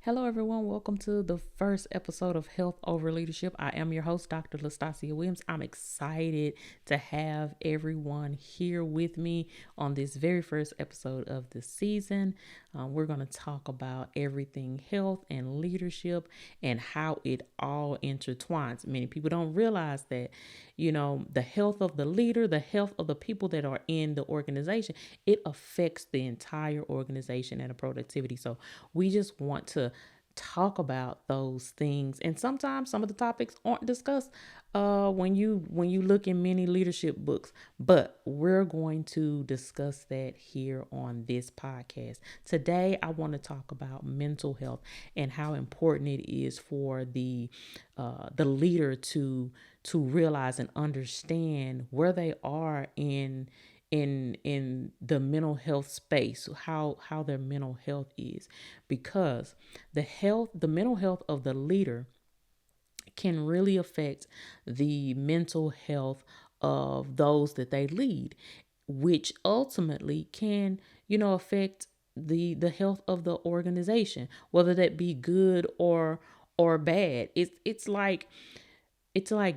Hello, everyone. Welcome to the first episode of Health Over Leadership. I am your host, Dr. Lastasia Williams. I'm excited to have everyone here with me on this very first episode of the season. We're going to talk about everything health and leadership and how it all intertwines. Many people don't realize that, the health of the leader, the health of the people that are in the organization, it affects the entire organization and the productivity. So we just want to talk about those things, and sometimes some of the topics aren't discussed when you look in many leadership books, but we're going to discuss that here on this podcast. Today I want to talk about mental health and how important it is for the leader to realize and understand where they are in the mental health space, how their mental health is, because the mental health of the leader can really affect the mental health of those that they lead, which ultimately can affect the health of the organization, whether that be good or bad. It's like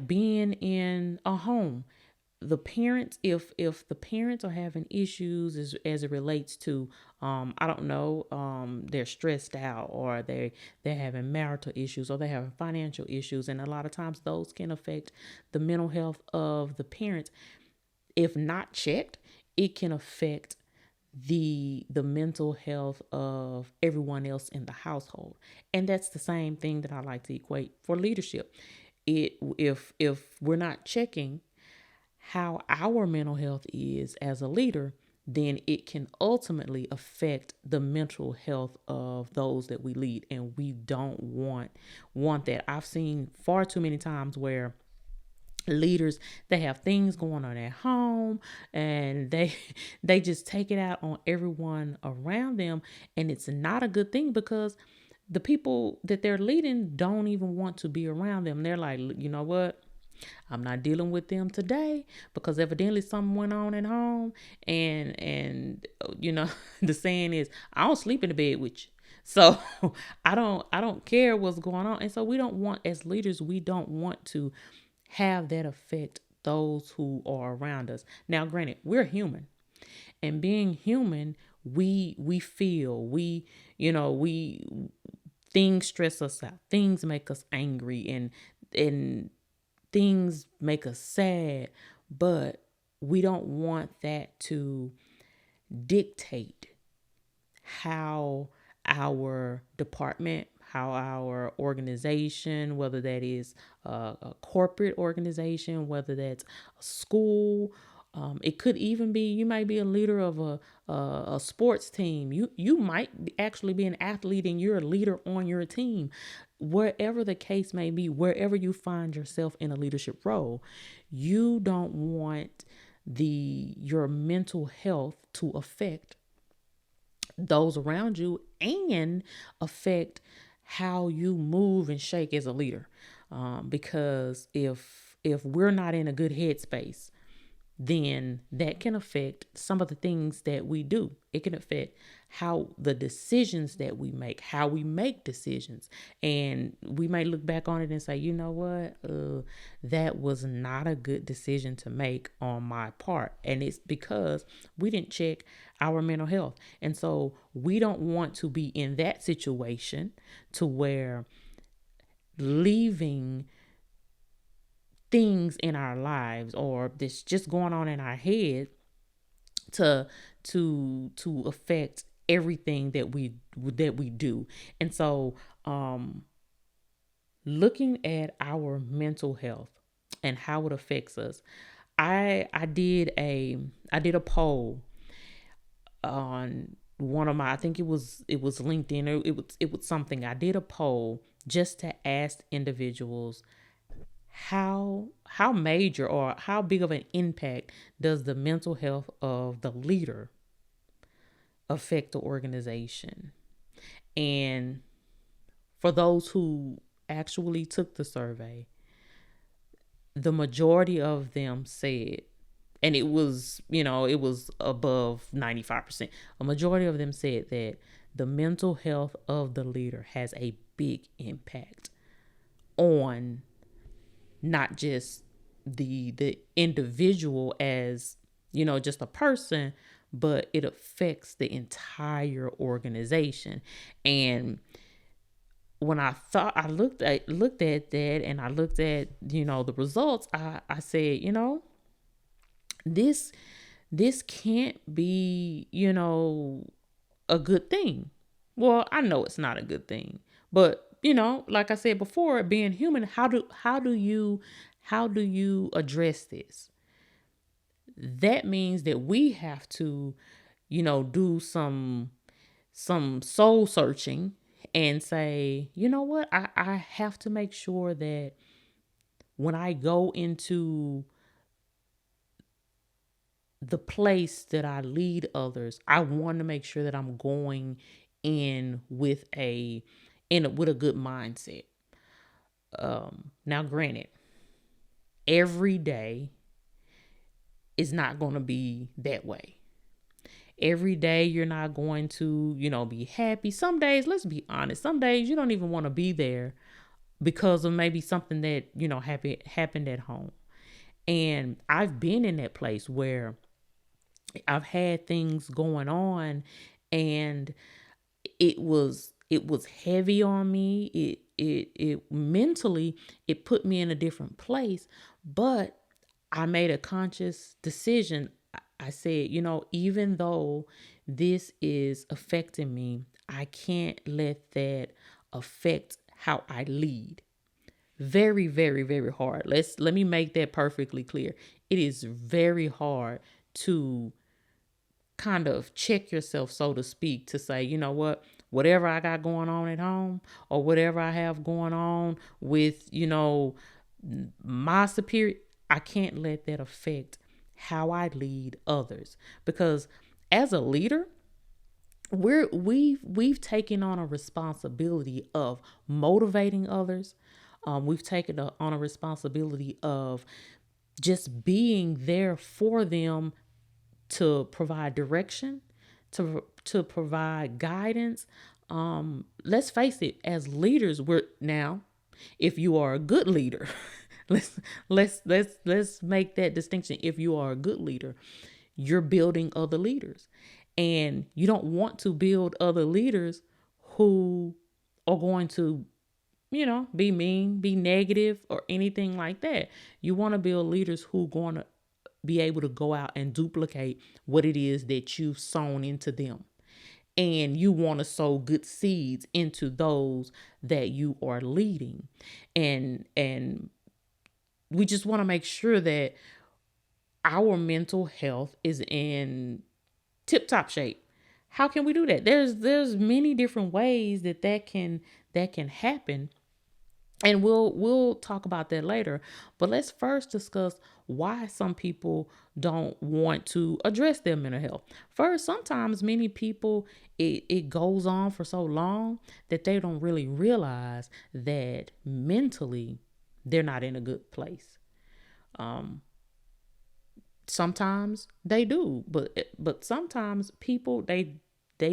being in a home. The parents, if the parents are having issues as it relates to I don't know, they're stressed out, or they're having marital issues, or they're having financial issues, and a lot of times those can affect the mental health of the parents. If not checked, it can affect the mental health of everyone else in the household. And that's the same thing that I like to equate for leadership. If we're not checking how our mental health is as a leader, then it can ultimately affect the mental health of those that we lead. And we don't want that. I've seen far too many times where leaders, they have things going on at home, and they just take it out on everyone around them, and it's not a good thing, because the people that they're leading don't even want to be around them. They're like, you know what, I'm not dealing with them today, because evidently something went on at home. And the saying is, I don't sleep in the bed with you. So I don't care what's going on. And so we don't want, as leaders, we don't want to have that affect those who are around us. Now, granted, we're human, and being human, we feel, we things stress us out, things make us angry, and things make us sad, but we don't want that to dictate how our department, how our organization, whether that is a corporate organization, whether that's a school, it could even be, you might be a leader of a sports team. You might actually be an athlete, and you're a leader on your team. Wherever the case may be, wherever you find yourself in a leadership role, you don't want your mental health to affect those around you and affect how you move and shake as a leader. Because if we're not in a good headspace, then that can affect some of the things that we do. It can affect how the decisions that we make, how we make decisions. And we might look back on it and say, you know what, that was not a good decision to make on my part. And it's because we didn't check our mental health. And so we don't want to be in that situation to where leaving things in our lives, or this just going on in our head, to affect everything that we do. And so looking at our mental health and how it affects us, I did a poll on one of my, I think it was LinkedIn, or it was something. I did a poll just to ask individuals, how major or how big of an impact does the mental health of the leader affect the organization? And for those who actually took the survey, the majority of them said, and it was above 95%, a majority of them said that the mental health of the leader has a big impact on not just the individual as, just a person, but it affects the entire organization. And when I looked at that, and I looked at, the results, I said, this this can't be, a good thing. Well, I know it's not a good thing, but like I said before, being human, how do you address this? That means that we have to, do some soul searching and say, you know what, I have to make sure that when I go into the place that I lead others, I want to make sure that I'm going in with with a good mindset. Now, granted, every day is not going to be that way. Every day you're not going to, be happy. Some days, let's be honest, some days you don't even want to be there because of maybe something that, happened at home. And I've been in that place where I've had things going on, and it was heavy on me. It mentally, it put me in a different place, but I made a conscious decision. I said, even though this is affecting me, I can't let that affect how I lead. Very, very, very hard. Let me make that perfectly clear. It is very hard to kind of check yourself, so to speak, to say, whatever I got going on at home, or whatever I have going on with, my superior, I can't let that affect how I lead others. Because as a leader, we've taken on a responsibility of motivating others. We've taken on a responsibility of just being there for them, to provide direction, to provide guidance. Let's face it, as leaders, we're now, if you are a good leader, let's make that distinction. If you are a good leader, you're building other leaders, and you don't want to build other leaders who are going to, be mean, be negative, or anything like that. You want to build leaders who going to be able to go out and duplicate what it is that you've sown into them. And you want to sow good seeds into those that you are leading. And we just want to make sure that our mental health is in tip top shape. How can we do that? There's many different ways that can happen, and we'll talk about that later. But let's first discuss why some people don't want to address their mental health. First, sometimes many people, it goes on for so long that they don't really realize that mentally they're not in a good place. Sometimes they do, but sometimes people, they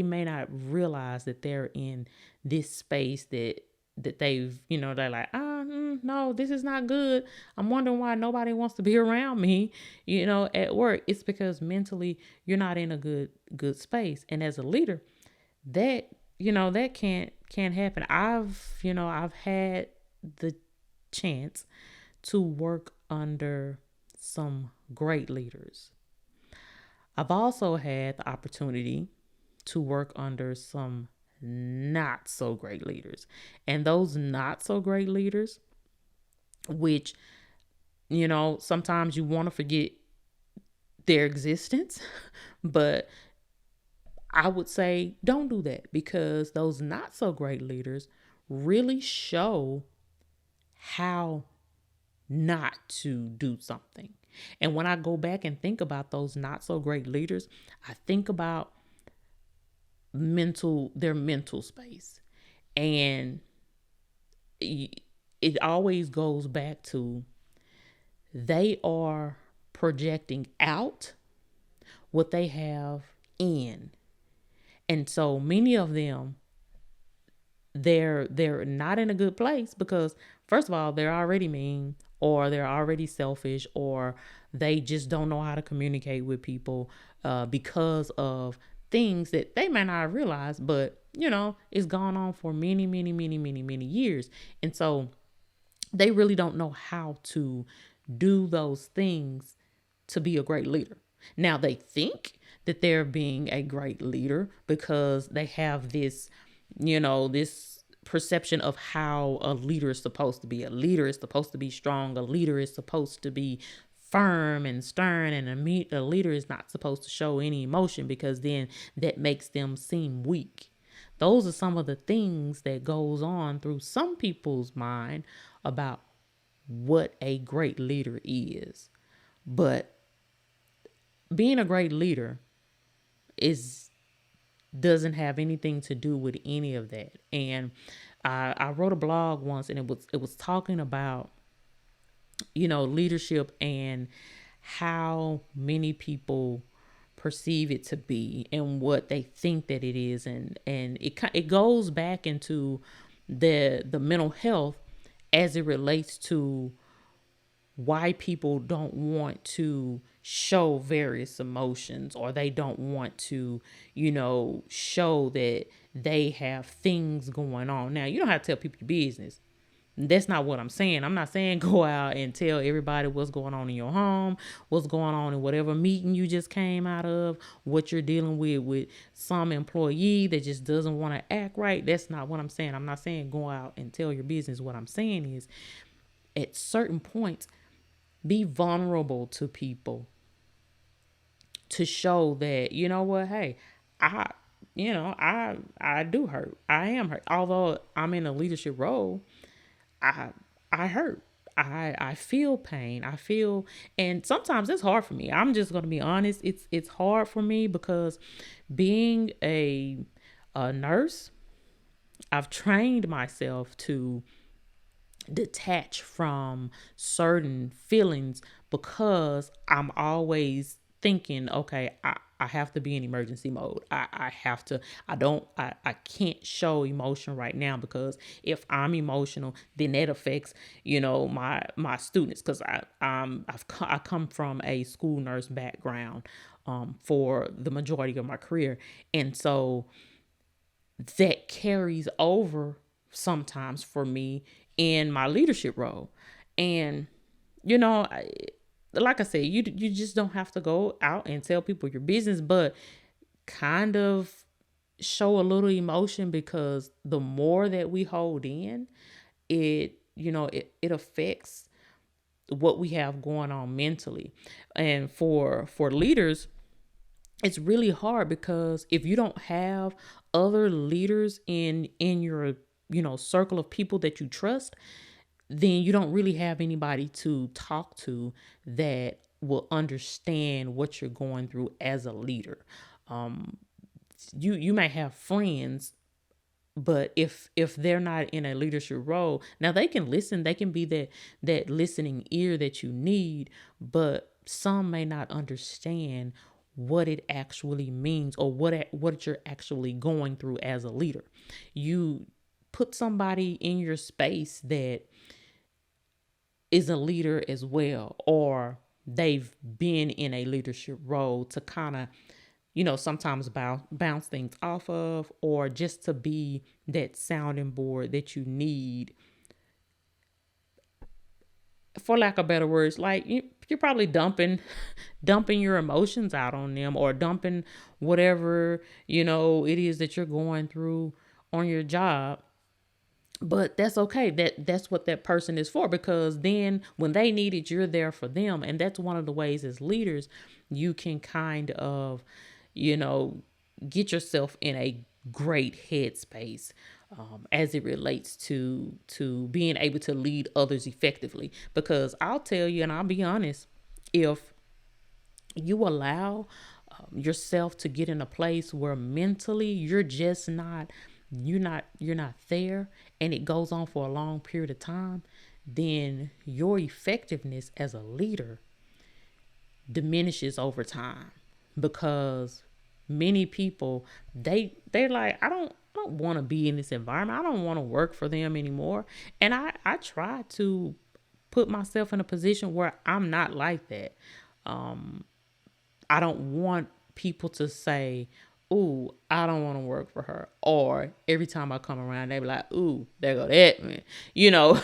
may not realize that they're in this space that they've, they're like, no, this is not good. I'm wondering why nobody wants to be around me, at work. It's because mentally you're not in a good space. And as a leader, that, that can't happen. I've had the chance to work under some great leaders. I've also had the opportunity to work under some not so great leaders. And those not so great leaders, which, sometimes you want to forget their existence, but I would say don't do that, because those not so great leaders really show how not to do something. And when I go back and think about those not so great leaders, I think about their mental space. And it always goes back to, they are projecting out what they have in. And so many of them, they're not in a good place because first of all, they're already mean, or they're already selfish, or they just don't know how to communicate with people because of things that they may not realize, but it's gone on for many, many, many, many, many years. And so they really don't know how to do those things to be a great leader. Now they think that they're being a great leader because they have this perception of how a leader is supposed to be. A leader is supposed to be strong. A leader is supposed to be firm and stern, and a leader is not supposed to show any emotion because then that makes them seem weak. Those are some of the things that goes on through some people's mind about what a great leader is. But being a great leader is doesn't have anything to do with any of that. And I wrote a blog once, and it was talking about leadership and how many people perceive it to be and what they think that it is, and it goes back into the mental health as it relates to why people don't want to show various emotions, or they don't want to show that they have things going on. Now, you don't have to tell people your business. That's not what I'm saying. I'm not saying go out and tell everybody what's going on in your home, what's going on in whatever meeting you just came out of, what you're dealing with some employee that just doesn't want to act right. That's not what I'm saying. I'm not saying go out and tell your business. What I'm saying is, at certain points, be vulnerable to people to show that, what, hey, I I do hurt. I am hurt. Although I'm in a leadership role, I I hurt. I feel pain. I feel, and sometimes it's hard for me. I'm just going to be honest. It's hard for me because being a nurse, I've trained myself to detach from certain feelings because I'm always thinking, okay, I have to be in emergency mode. I have to, I can't show emotion right now, because if I'm emotional, then that affects, my students. Cause I come from a school nurse background, for the majority of my career. And so that carries over sometimes for me in my leadership role. And you know, like I said, you just don't have to go out and tell people your business, but kind of show a little emotion, because the more that we hold in, it affects what we have going on mentally. And for leaders, it's really hard, because if you don't have other leaders in your circle of people that you trust, then you don't really have anybody to talk to that will understand what you're going through as a leader. um you may have friends, but if they're not in a leadership role, now they can listen, they can be that listening ear that you need, but some may not understand what it actually means, or what you're actually going through as a leader. You put somebody in your space that is a leader as well, or they've been in a leadership role, to kind of sometimes bounce things off of, or just to be that sounding board that you need, for lack of better words. Like, you're probably dumping your emotions out on them, or dumping whatever it is that you're going through on your job. But that's okay. That's what that person is for, because then when they need it, you're there for them. And that's one of the ways, as leaders, you can kind of you know get yourself in a great headspace, as it relates to being able to lead others effectively. Because I'll tell you, and I'll be honest, if you allow yourself to get in a place where mentally you're just not you're not there, and it goes on for a long period of time, then your effectiveness as a leader diminishes over time, because many people, they're like, I don't want to be in this environment. I don't want to work for them anymore. And I try to put myself in a position where I'm not like that. I don't want people to say, "Ooh, I don't want to work for her," or every time I come around, they be like, "Ooh, there go that man," you know,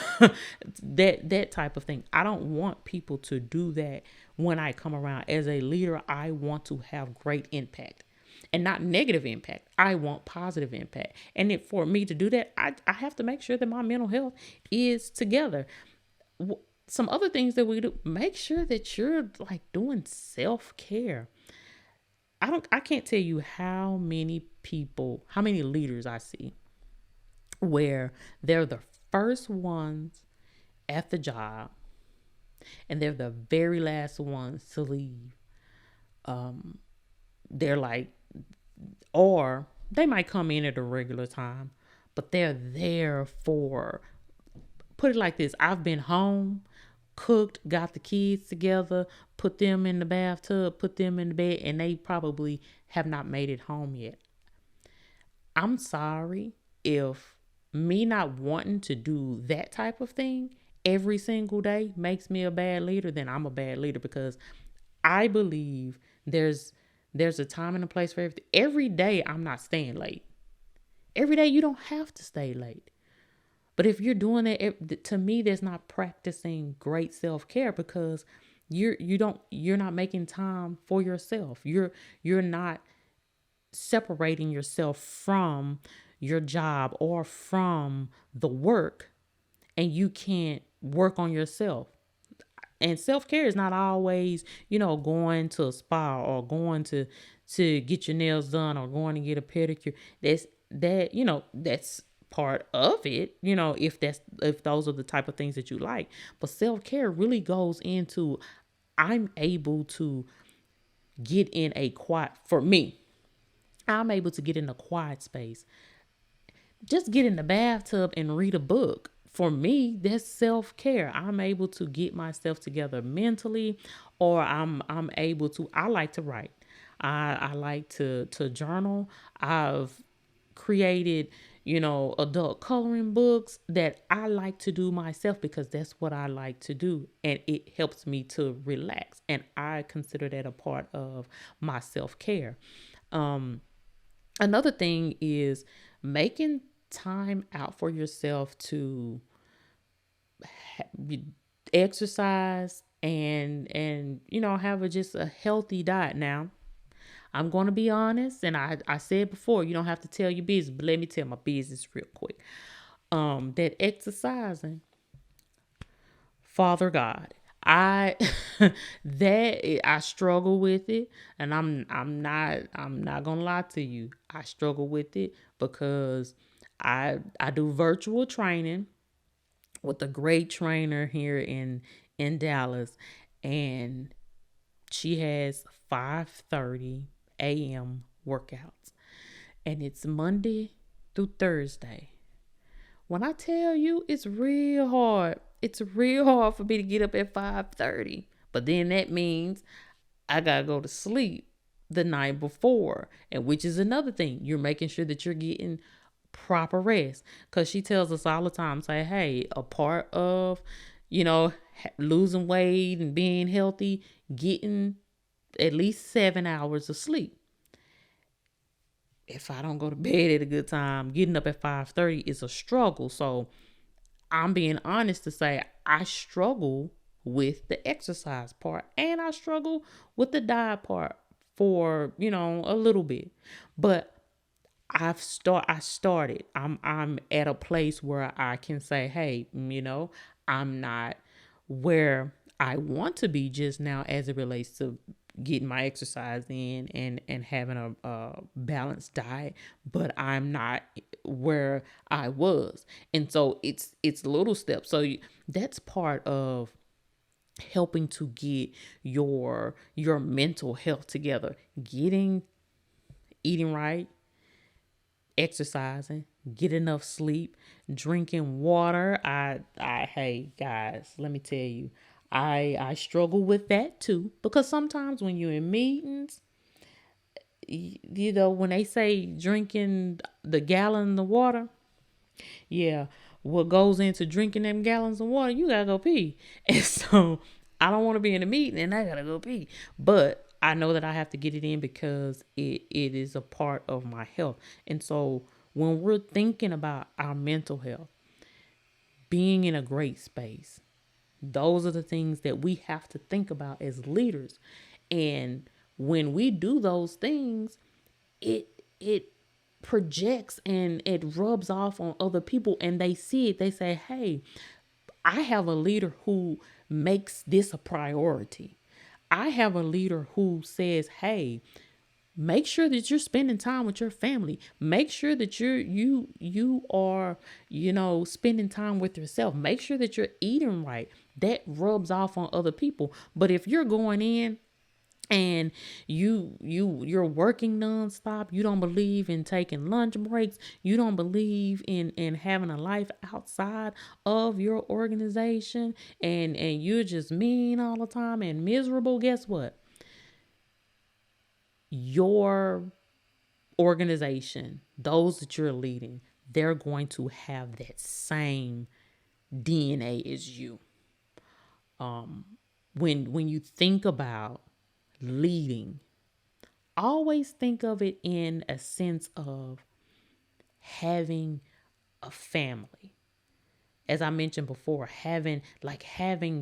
that type of thing. I don't want people to do that when I come around. As a leader, I want to have great impact. And not negative impact. I want positive impact. And for me to do that, I have to make sure that my mental health is together. Some other things that we do, make sure that you're like doing self-care. I can't tell you how many people, how many leaders I see where they're the first ones at the job and they're the very last ones to leave. They're like, or they might come in at a regular time, but they're there for, put it like this, I've been home, cooked, got the kids together, put them in the bathtub, put them in the bed, and they probably have not made it home yet. I'm sorry if me not wanting to do that type of thing every single day makes me a bad leader, then I'm a bad leader, because I believe there's a time and a place for everything. Every day I'm not staying late. Every day you don't have to stay late. But if you're doing it, to me, that's not practicing great self-care, because you're not making time for yourself. You're not separating yourself from your job or from the work, and you can't work on yourself. And self-care is not always, going to a spa or going to get your nails done or going to get a pedicure. That's part of it, if those are the type of things that you like. But self-care really goes into, I'm able to get in a quiet, for me, I'm able to get in a quiet space, just get in the bathtub and read a book. For me, that's self-care. I'm able to get myself together mentally, or I'm able to, I like to write. I like to journal. I've created, adult coloring books that I like to do myself, because that's what I like to do, and it helps me to relax, and I consider that a part of my self-care. Another thing is making time out for yourself to exercise and have just a healthy diet. Now, I'm going to be honest, and I said before, you don't have to tell your business, but let me tell my business real quick. That exercising, Father God, I I struggle with it, and I'm not gonna lie to you. I struggle with it because I do virtual training with a great trainer here in Dallas, and she has 5:30 a.m. workouts, and it's Monday through Thursday. When I tell you, it's real hard. It's real hard for me to get up at 5:30. But then that means I got to go to sleep the night before, and which is another thing. You're making sure that you're getting proper rest, cuz she tells us all the time, say, "Hey, a part of, losing weight and being healthy, getting at least 7 hours of sleep." If I don't go to bed at a good time, getting up at 5:30 is a struggle. So I'm being honest to say I struggle with the exercise part, and I struggle with the diet part for, a little bit. But I started. I'm at a place where I can say, "Hey, I'm not where I want to be just now as it relates to getting my exercise in and having a balanced diet, but I'm not where I was." And so it's little steps. So that's part of helping to get your mental health together, getting eating right, exercising, get enough sleep, drinking water. Hey guys, let me tell you, I struggle with that too, because sometimes when you're in meetings, you know, when they say drinking the gallon of water, yeah, what goes into drinking them gallons of water, you gotta go pee. And so I don't want to be in a meeting and I gotta go pee. But I know that I have to get it in because it is a part of my health. And so when we're thinking about our mental health, being in a great space, those are the things that we have to think about as leaders. And when we do those things, it projects and it rubs off on other people and they see it. They say, hey, I have a leader who makes this a priority. I have a leader who says, hey, make sure that you're spending time with your family. Make sure that you are, you know, spending time with yourself. Make sure that you're eating right. That rubs off on other people. But if you're going in and you're working nonstop, you don't believe in taking lunch breaks, you don't believe in having a life outside of your organization, and you're just mean all the time and miserable, guess what? Your organization, those that you're leading, they're going to have that same DNA as you. When you think about leading, always think of it in a sense of having a family. As I mentioned before, having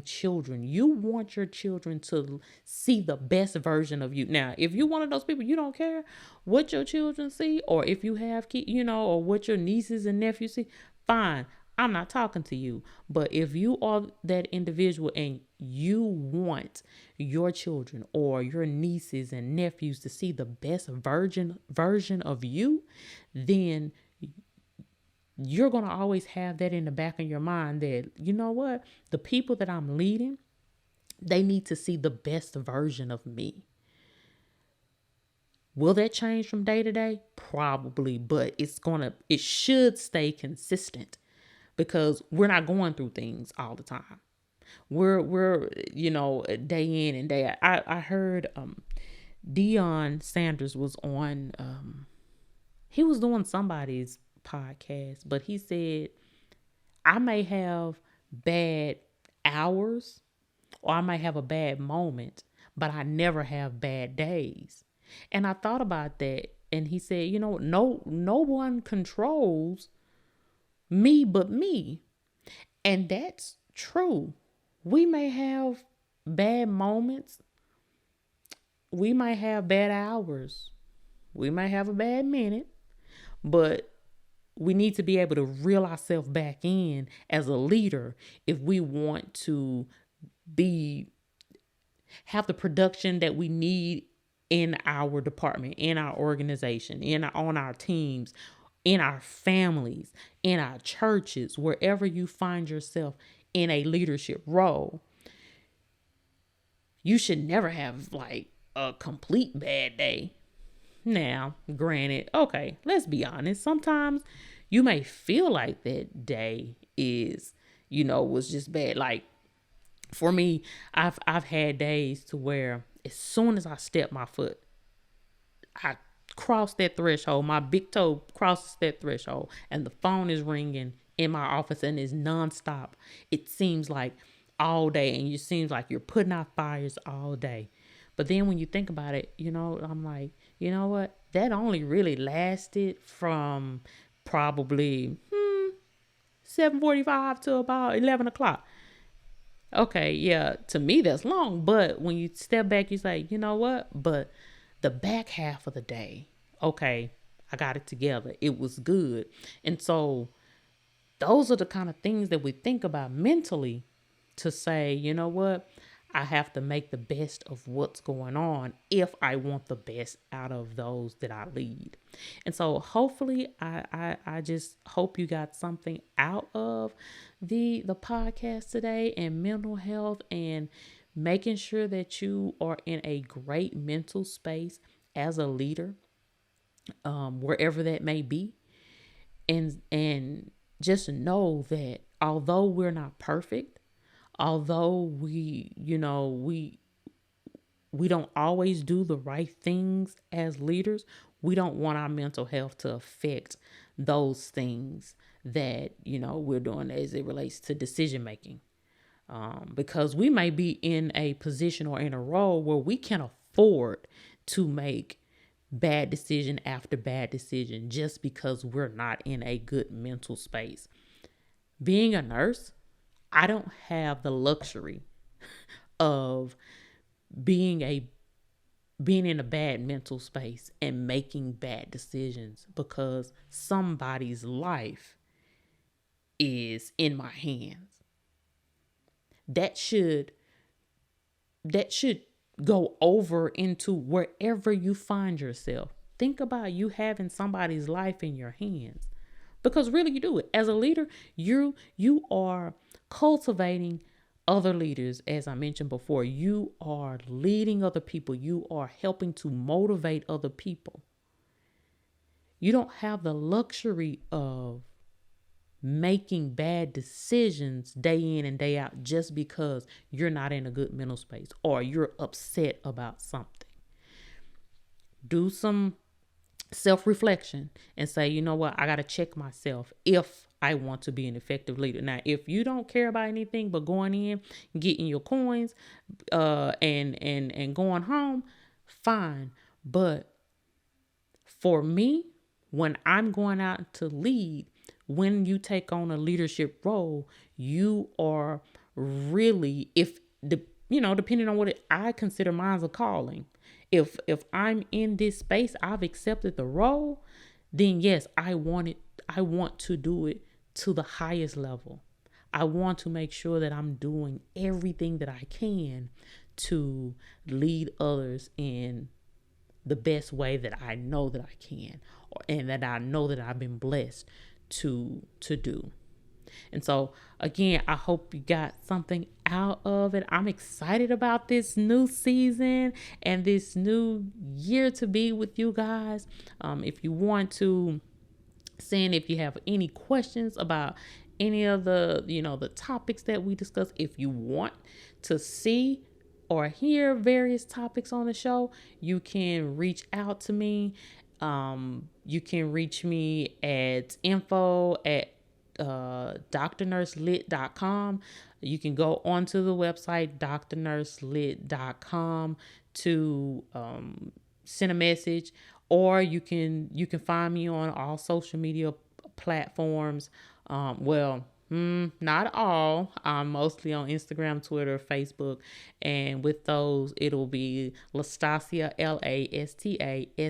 children. You want your children to see the best version of you. Now, if you're one of those people, you don't care what your children see, or if you have kids, you know, or what your nieces and nephews see, fine. I'm not talking to you. But if you are that individual and you want your children or your nieces and nephews to see the best version of you, then you're going to always have that in the back of your mind that, you know what, the people that I'm leading, they need to see the best version of me. Will that change from day to day? Probably, but it should stay consistent because we're not going through things all the time. We're you know, day in and day out. I heard Deion Sanders was on he was doing somebody's podcast, but he said, I may have bad hours or I might have a bad moment, but I never have bad days. And I thought about that, and he said, you know, no one controls me but me. And that's true. We may have bad moments, we might have bad hours, we might have a bad minute, but we need to be able to reel ourselves back in as a leader if we want to be have the production that we need in our department, in our organization, on our teams, in our families, in our churches, wherever you find yourself in a leadership role. You should never have like a complete bad day. Now, granted, okay, let's be honest. Sometimes you may feel like that day is, you know, was just bad. Like for me, I've had days to where as soon as I step my foot, I cross that threshold. My big toe crosses that threshold, and the phone is ringing in my office, and it's nonstop. It seems like all day, and it seems like you're putting out fires all day. But then when you think about it, you know, I'm like, you know what? That only really lasted from probably 7:45 to about 11 o'clock. Okay, yeah, to me that's long, but when you step back, you say, you know what? But the back half of the day, okay, I got it together. It was good. And so those are the kind of things that we think about mentally to say, you know what? I have to make the best of what's going on if I want the best out of those that I lead. And so hopefully I just hope you got something out of the podcast today and mental health and making sure that you are in a great mental space as a leader, wherever that may be. And just know that although we're not perfect, although we we don't always do the right things as leaders. We don't want our mental health to affect those things that, we're doing as it relates to decision making. Because we may be in a position or in a role where we can afford to make bad decision after bad decision just because we're not in a good mental space. Being a nurse, I don't have the luxury of being a being in a bad mental space and making bad decisions because somebody's life is in my hands. That should that should go over into wherever you find yourself. Think about you having somebody's life in your hands. Because really you do it. As a leader, you are cultivating other leaders. As I mentioned before, you are leading other people. You are helping to motivate other people. You don't have the luxury of making bad decisions day in and day out just because you're not in a good mental space or you're upset about something. Do some self-reflection and say, you know what, I got to check myself if I want to be an effective leader. Now, if you don't care about anything but going in, getting your coins, and going home, fine. But for me, when I'm going out to lead, when you take on a leadership role, you are really, if the depending on I consider mine's a calling. If I'm in this space, I've accepted the role, then yes, I want to do it to the highest level. I want to make sure that I'm doing everything that I can to lead others in the best way that I know that I can, and that I know that I've been blessed to do. And so again, I hope you got something out of it. I'm excited about this new season and this new year to be with you guys. If you want to send, if you have any questions about any of the topics that we discussed, if you want to see or hear various topics on the show, you can reach out to me. You can reach me at info at drnurselit.com. You can go onto the website drnurselit.com to send a message, or you can find me on all social media platforms. Not all. I'm mostly on Instagram, Twitter, Facebook, and with those, it'll be Lastasia, Lastassiaw.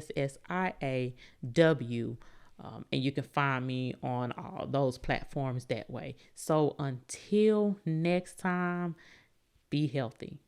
And you can find me on all those platforms that way. So until next time, be healthy.